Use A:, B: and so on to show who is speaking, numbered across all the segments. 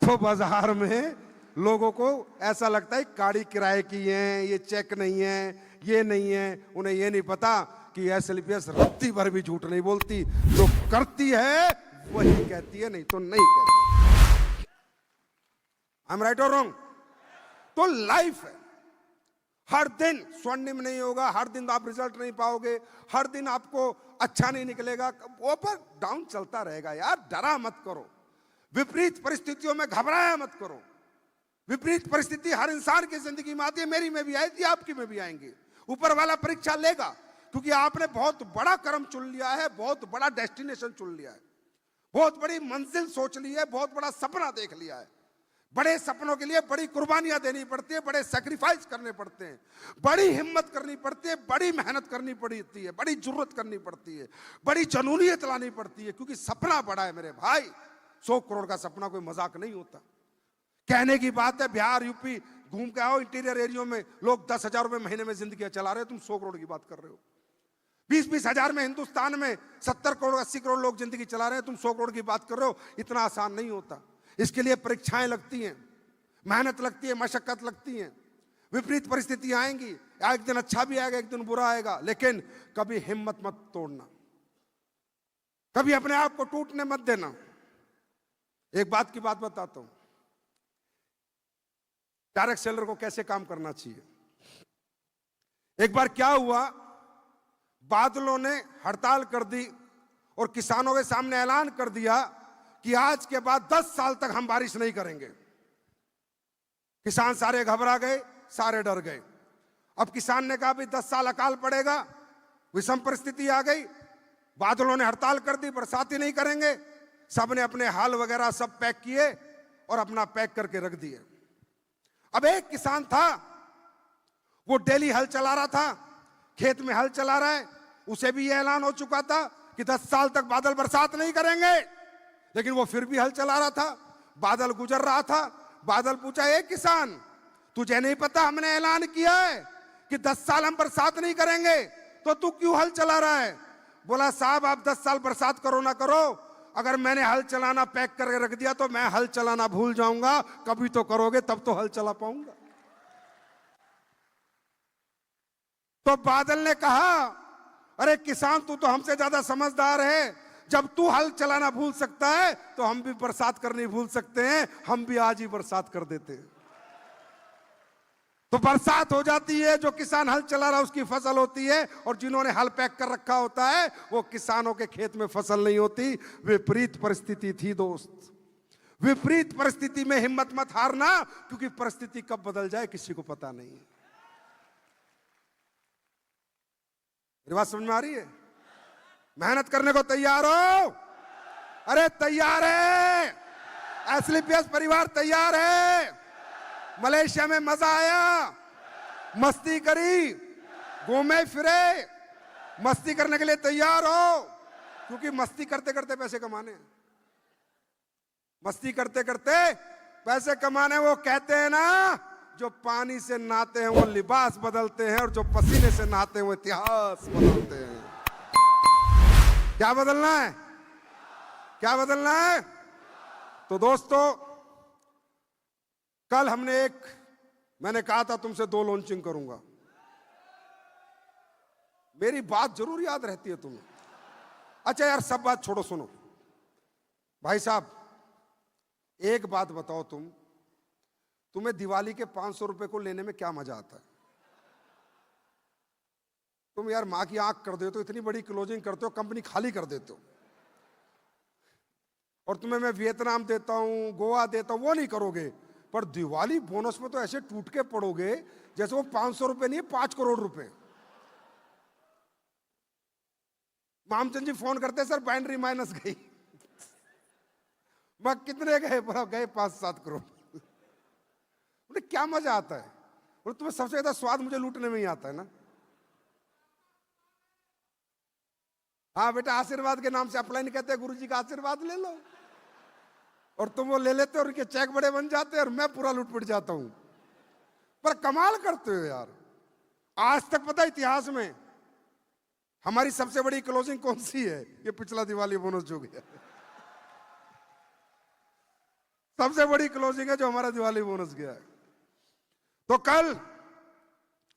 A: तो बाजार में लोगों को ऐसा लगता है गाड़ी किराए की है, ये चेक नहीं है, ये नहीं है। उन्हें ये नहीं पता कि एसएलपीएस रत्ती भर भी झूठ नहीं बोलती, जो करती है वही कहती है, नहीं तो नहीं कहती। आई एम राइट और रॉन्ग? तो लाइफ है, हर दिन स्वर्णिम नहीं होगा, हर दिन आप रिजल्ट नहीं पाओगे, हर दिन आपको अच्छा नहीं निकलेगा, ऊपर डाउन चलता रहेगा। यार डरा मत करो, विपरीत परिस्थितियों में घबराया मत करो। विपरीत परिस्थिति हर इंसान की जिंदगी में आती है, मेरी में भी आई थी, आपकी में भी आएंगी। ऊपर वाला परीक्षा लेगा, क्योंकि आपने बहुत बड़ा कर्म चुन लिया है, बहुत बड़ा डेस्टिनेशन चुन लिया है, बहुत बड़ी मंजिल सोच ली है, बहुत बड़ा सपना देख लिया है। बड़े सपनों के लिए बड़ी कुर्बानियां देनी पड़ती है, बड़े सैक्रिफाइस करने पड़ते हैं, बड़ी हिम्मत करनी पड़ती है, बड़ी मेहनत करनी पड़ती है, बड़ी जरूरत करनी पड़ती है, बड़ी जनूनियत लानी पड़ती है, क्योंकि सपना बड़ा है मेरे भाई। 100 करोड़ का सपना कोई मजाक नहीं होता। कहने की बात है, बिहार यूपी घूम के आओ, इंटीरियर एरिया में लोग 10,000 रुपए महीने में जिंदगी चला रहे हो, तुम 100 करोड़ की बात कर रहे हो। 20-20 हजार में हिंदुस्तान में 70 करोड़ 80 करोड़ लोग जिंदगी चला रहे हैं, तुम 100 करोड़ की बात कर रहे हो। इतना आसान नहीं होता। इसके लिए परीक्षाएं लगती हैं, मेहनत लगती है, मशक्कत लगती है, विपरीत परिस्थितियां आएंगी। एक दिन अच्छा भी आएगा, एक दिन बुरा आएगा, लेकिन कभी हिम्मत मत तोड़ना, कभी अपने आप को टूटने मत देना। एक बात की बात बताता हूं, डायरेक्ट सेलर को कैसे काम करना चाहिए। एक बार क्या हुआ, बादलों ने हड़ताल कर दी और किसानों के सामने ऐलान कर दिया कि आज के बाद 10 साल तक हम बारिश नहीं करेंगे। किसान सारे घबरा गए, सारे डर गए। अब किसान ने कहा भी 10 साल अकाल पड़ेगा, विषम परिस्थिति आ गई, बादलों ने हड़ताल कर दी, बरसात ही नहीं करेंगे। सबने अपने हाल वगैरह सब पैक किए और अपना पैक करके रख दिए। अब एक किसान था, वो डेली हल चला रहा था, खेत में हल चला रहा है, उसे भी यह ऐलान हो चुका था कि 10 साल तक बादल बरसात नहीं करेंगे, लेकिन वो फिर भी हल चला रहा था। बादल गुजर रहा था, बादल पूछा, एक किसान तुझे नहीं पता हमने ऐलान किया है कि 10 साल हम बरसात नहीं करेंगे, तो तू क्यों हल चला रहा है? बोला, साहब आप 10 साल बरसात करो ना करो, अगर मैंने हल चलाना पैक करके रख दिया तो मैं हल चलाना भूल जाऊंगा, कभी तो करोगे तब तो हल चला पाऊंगा। तो बादल ने कहा, अरे किसान तू तो हमसे ज्यादा समझदार है, जब तू हल चलाना भूल सकता है तो हम भी बरसात करनी भूल सकते हैं, हम भी आज ही बरसात कर देते हैं। तो बरसात हो जाती है, जो किसान हल चला रहा है उसकी फसल होती है, और जिन्होंने हल पैक कर रखा होता है वो किसानों के खेत में फसल नहीं होती। विपरीत परिस्थिति थी दोस्त, विपरीत परिस्थिति में हिम्मत मत हारना, क्योंकि परिस्थिति कब बदल जाए किसी को पता नहीं है। मेरी बात समझ में आ रही है? मेहनत करने को तैयार हो? अरे तैयार है, एसएलपीएस परिवार तैयार है। मलेशिया में मजा आया, मस्ती करी, घूमे फिरे, मस्ती करने के लिए तैयार हो, क्योंकि मस्ती करते करते पैसे कमाने हैं। मस्ती करते करते पैसे कमाने। वो कहते हैं ना, जो पानी से नहाते हैं वो लिबास बदलते हैं, और जो पसीने से नहाते हैं वो इतिहास बदलते हैं। क्या बदलना है? क्या बदलना है? तो दोस्तों, कल मैंने कहा था तुमसे 2 लॉन्चिंग करूंगा। मेरी बात जरूर याद रहती है तुम्हें। अच्छा यार, सब बात छोड़ो, सुनो भाई साहब, एक बात बताओ, तुम्हें दिवाली के 500 रुपए को लेने में क्या मजा आता है? तुम यार मां की आंख कर देते हो, इतनी बड़ी क्लोजिंग करते हो, कंपनी खाली कर देते हो, और तुम्हें मैं वियतनाम देता हूं, गोवा देता हूं, वो नहीं करोगे, पर दिवाली बोनस में तो ऐसे टूट के पड़ोगे जैसे वो 500 रुपए नहीं है, 5 करोड़ रुपए। मामचंद जी फोन करते, सर बाइंड्री माइनस गई। मैं कितने गए? गए 5-7 करोड़। बोले क्या मजा आता है? बोले तुम्हें सबसे ज्यादा स्वाद मुझे लूटने में ही आता है ना। हाँ बेटा, आशीर्वाद के नाम से अप्लाई नहीं कहते, गुरुजी का आशीर्वाद ले लो, और तुम वो ले लेते हो और उनके चेक बड़े बन जाते हैं, और मैं पूरा लूट पिट जाता हूं। पर कमाल करते हो यार। आज तक पता है इतिहास में हमारी सबसे बड़ी क्लोजिंग कौन सी है? ये पिछला दिवाली बोनस जो गया। सबसे बड़ी क्लोजिंग है जो हमारा दिवाली बोनस गया है। तो कल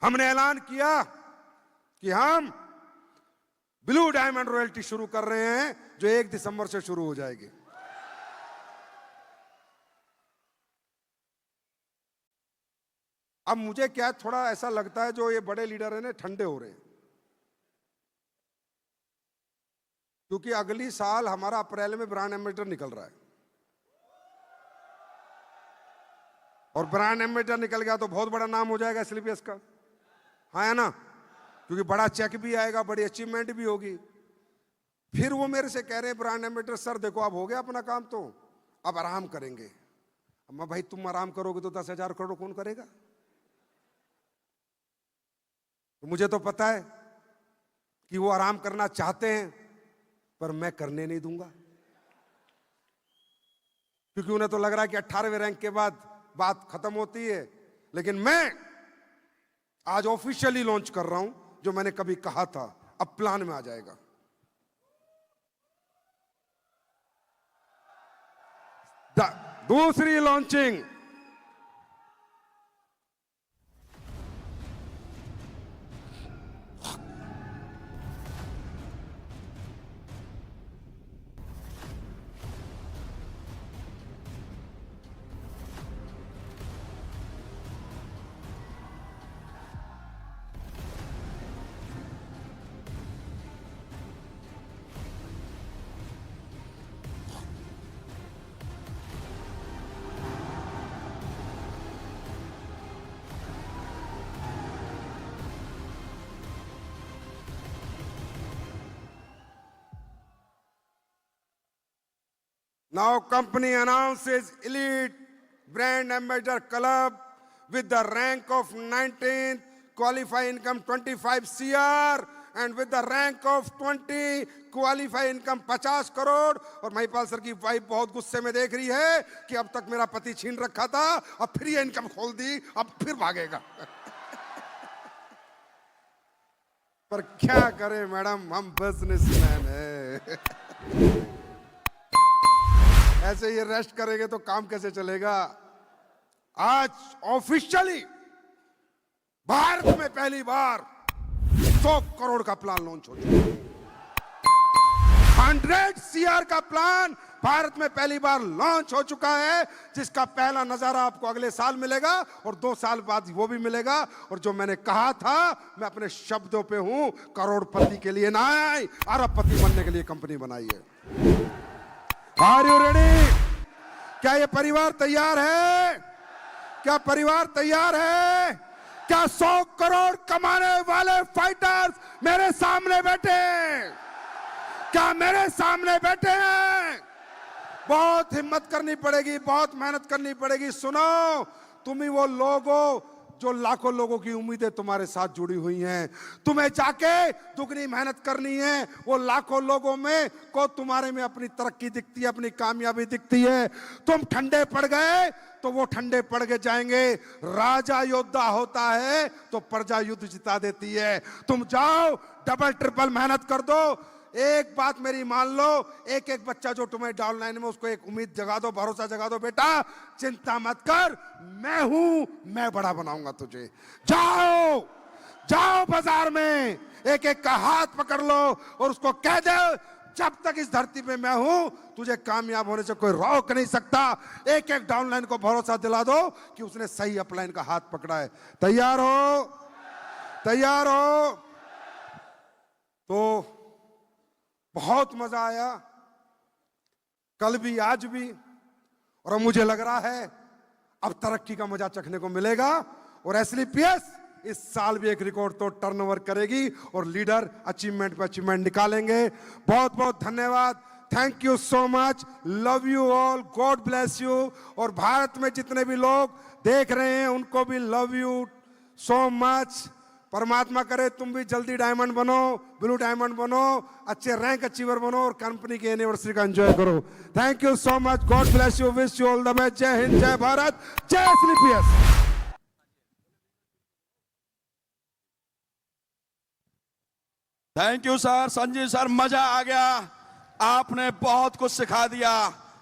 A: हमने ऐलान किया कि हम ब्लू डायमंड रॉयल्टी शुरू कर रहे हैं, जो 1 दिसंबर से शुरू हो जाएगी। अब मुझे क्या थोड़ा ऐसा लगता है, जो ये बड़े लीडर हैं ना, ठंडे हो रहे हैं, क्योंकि अगली साल हमारा अप्रैल में ब्रांड एम्बेसडर निकल रहा है, और ब्रांड एम्बेसडर निकल गया तो बहुत बड़ा नाम हो जाएगा एसएलपीएस का, हाँ है ना, क्योंकि बड़ा चेक भी आएगा, बड़ी अचीवमेंट भी होगी। फिर वो मेरे से कह रहे हैं ब्रांड एम्बेसडर सर देखो अब हो गया अपना काम, तो अब आराम करेंगे। अब मैं भाई तुम आराम करोगे तो 10,000 करोड़ कौन करेगा? तो मुझे तो पता है कि वो आराम करना चाहते हैं, पर मैं करने नहीं दूंगा, क्योंकि उन्हें तो लग रहा है कि 18वें रैंक के बाद बात खत्म होती है। लेकिन मैं आज ऑफिशियली लॉन्च कर रहा हूं, जो मैंने कभी कहा था, अब प्लान में आ जाएगा। दूसरी launching now company announces elite brand ambassador club with the rank of 19th, qualify income 25 CR and with the rank of 20 qualify income 50 crore. और महिपाल सर की वाइफ बहुत गुस्से में देख रही है कि अब तक मेरा पति छीन रखा था, अब फिर ये इनकम खोल दी, अब फिर भागेगा। पर क्या करें मैडम, हम बिजनेसमैन हैं। ऐसे ये रेस्ट करेंगे तो काम कैसे चलेगा? आज ऑफिशियली भारत में पहली बार 100 करोड़ का प्लान लॉन्च हो चुका है। 100 CR का प्लान भारत में पहली बार लॉन्च हो चुका है, जिसका पहला नजारा आपको अगले साल मिलेगा और 2 साल बाद वो भी मिलेगा। और जो मैंने कहा था, मैं अपने शब्दों पे हूं, करोड़पति के लिए नहीं, अरबपति बनने के लिए कंपनी बनाई है। Are you ready? क्या ये परिवार तैयार है? क्या परिवार तैयार है? क्या 100 करोड़ कमाने वाले फाइटर्स मेरे सामने बैठे हैं? क्या मेरे सामने बैठे हैं? बहुत हिम्मत करनी पड़ेगी, बहुत मेहनत करनी पड़ेगी। सुनो, तुम ही वो लोग हो जो लाखों लोगों की उम्मीदें तुम्हारे साथ जुड़ी हुई हैं। तुम्हें जाके दुगनी मेहनत करनी है। वो लाखों लोगों में को तुम्हारे में अपनी तरक्की दिखती है, अपनी कामयाबी दिखती है। तुम ठंडे पड़ गए तो वो ठंडे पड़ के जाएंगे। राजा योद्धा होता है तो प्रजा युद्ध जिता देती है। तुम जाओ, डबल ट्रिपल मेहनत कर दो। एक बात मेरी मान लो, एक एक बच्चा जो तुम्हें डाउनलाइन में, उसको एक उम्मीद जगा दो, भरोसा जगा दो, बेटा चिंता मत कर, मैं हूं, मैं बड़ा बनाऊंगा तुझे। जाओ जाओ बाजार में, एक एक का हाथ पकड़ लो और उसको कह दो, जब तक इस धरती पे मैं हूं, तुझे कामयाब होने से कोई रोक नहीं सकता। एक एक डाउनलाइन को भरोसा दिला दो कि उसने सही अपलाइन का हाथ पकड़ा है। तैयार हो? तैयार हो? तो बहुत मजा आया, कल भी आज भी, और अब मुझे लग रहा है अब तरक्की का मजा चखने को मिलेगा। और एसएलपीएस इस साल भी एक रिकॉर्ड तोड़ टर्नओवर करेगी और लीडर अचीवमेंट पे अचीवमेंट निकालेंगे। बहुत बहुत धन्यवाद, thank you so much, love you all, God bless you. और भारत में जितने भी लोग देख रहे हैं उनको भी लव यू सो मच। परमात्मा करे तुम भी जल्दी डायमंड बनो, ब्लू डायमंड बनो, अच्छे रैंक अचीवर बनो और कंपनी की एनिवर्सरी का एंजॉय करो। Thank you so much, god bless you, wish you all the best. जय हिंद, जय भारत, जय SLPS.
B: Thank you sir, Sanjeev sir, मजा आ गया, आपने बहुत कुछ सिखा दिया।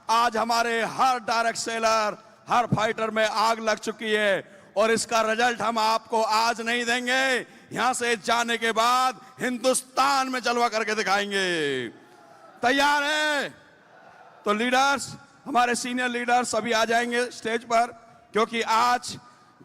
B: आज हमारे हर डायरेक्ट सेलर, हर फाइटर में आग लग चुकी है और इसका रिजल्ट हम आपको आज नहीं देंगे, यहां से जाने के बाद हिंदुस्तान में जलवा करके दिखाएंगे। तैयार है? तो लीडर्स, हमारे सीनियर लीडर्स अभी आ जाएंगे स्टेज पर, क्योंकि आज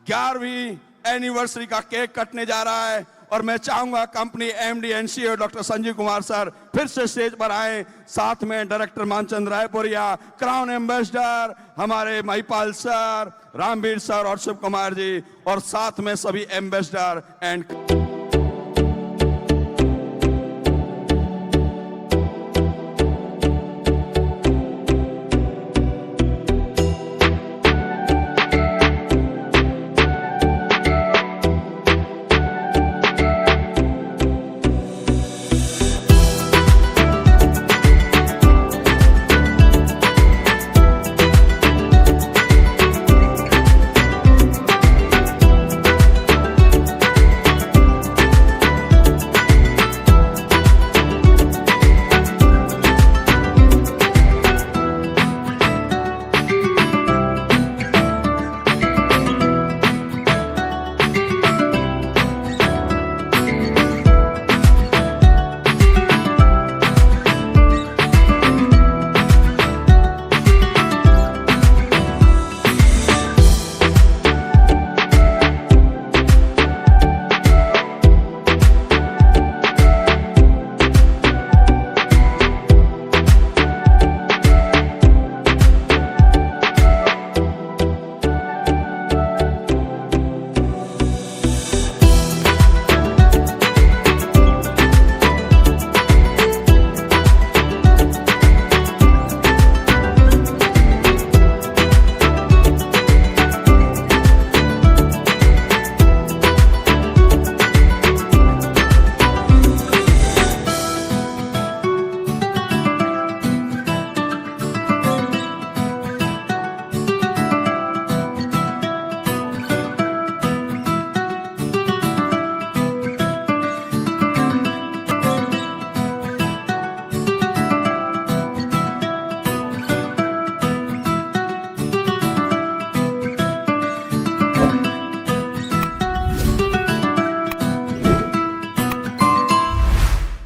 B: 11वीं एनिवर्सरी का केक कटने जा रहा है और मैं चाहूंगा company MD and CEO doctor Sanjeev Kumar sir फिर से स्टेज पर आए, साथ में director Manchand Raipuria, crown ambassador हमारे महिपाल सर, रामवीर सर और शिव कुमार जी, और साथ में सभी एम्बेसडर एंड